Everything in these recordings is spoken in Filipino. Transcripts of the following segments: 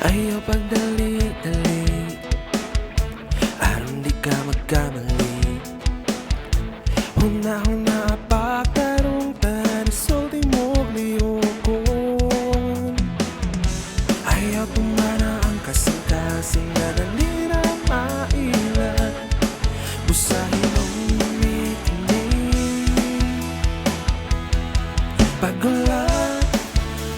Ayaw pagdali-dali, aron di ka magkamali. Huna-huna pagtarong tanisulti mo lihokon. Ayaw tumana ang kasing-kasing na dali na mailan. Busahin ang umikinig pagulat,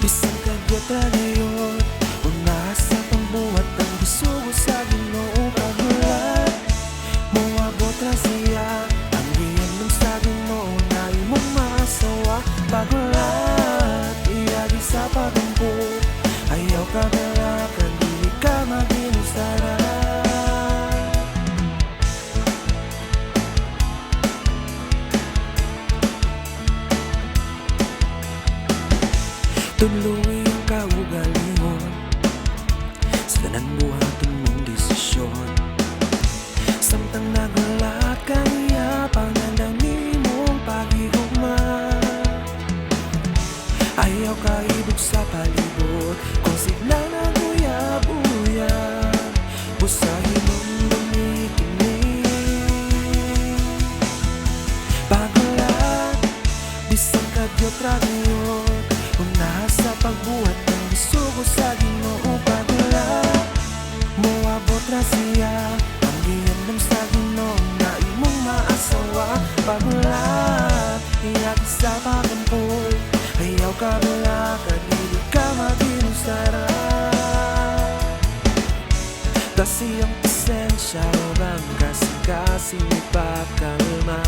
bisang kagyot ngayon. Unasa pambuhat ang gusto sa Ginoo. Pagulat, moabot na siya ang giyanom sa Ginoo na imong maasawa. Pagulat, iyagi sa pagampo. Ayaw ka galakan, dili ka mag-inusara. Tuluy ang kaugalingon sa tanan buhaton mong desisyon. Samtang nagalat kaniya panandang nimong paghigugma. Ayaw kaibog sa palibot kung sigla na buya-buya. Busahin mong dumikinig pagulat, bisang kagyot ra ngayon. Nasa pagbuhat ng gusto sa Ginoo. Pagulat, moabot na siya ang giyanom sa Ginoo na imong maasawa. Pagulat, iyagi sa pagampoy. Ayaw ka balakan, dili ka mag-inusara. Kasi ang pasensya o ang kasing-kasing ipakalma.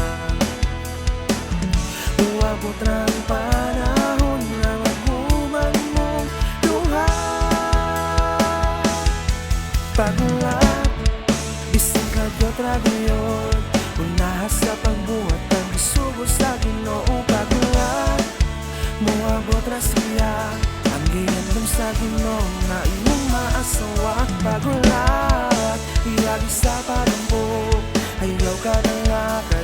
Uabot na ang panahon na maghuman mong luha. Pagulat, bisang kagyot ra ngayon. Unaha sa pagbuhat ang gusto sa Ginoo. Pagulat, moabot ra siya ang giyanom sa Ginoo na imong maasawa. Pagulat, iyagi sa pagampo. Ayaw ka dalakan,